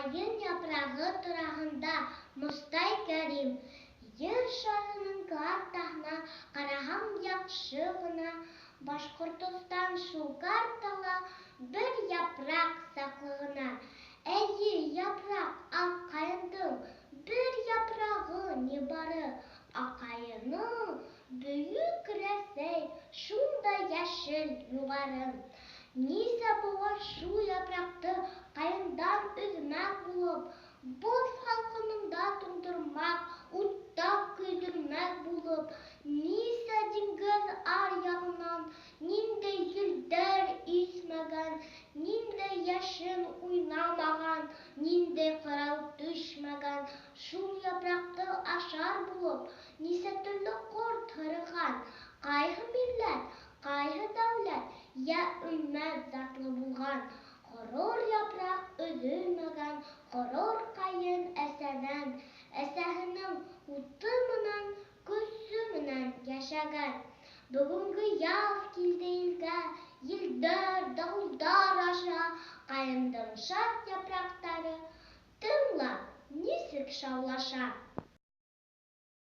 Кайын япрағы турағында Мостай Кәрим. Ер шарының картаһына караһам яҡшы ғына. Башҡортостан шул картала бер япраҡ саҡлы ғына. Эйе, япраҡ, аҡ ҡайындың бер япрағы ни бары. Аҡҡайының бөйөк рәсәй, шунда йәшел юғары. Нисә булыр шул япраҡты ҡайындан өҙмәк булып, боҙ һалҡынында туңдырмаҡ, утта көйҙөрмәк булып. Нисә диңгеҙ аръяғынан, ниндәй елдәр иҫмәгән, ниндәй йәшен уйнамаған, ниндәй ҡырау төшмәгән. Шул япраҡты ашар булып, нисә төрлө ҡорт һырыған. Ҡайһы милләт, ҡайһы дәүләт, йә өммәт затлы булған. Ғорур япраҡ өҙөлмәгән, ғорур ҡайын әсәнән, әсәһенең уты менән, көсө менән йәшәгән. Бөгөнгө яҙ килде илгә, елдәр, дауылдар аша. Ҡайындың шат япраҡтары, тыңла, нисек шаулаша.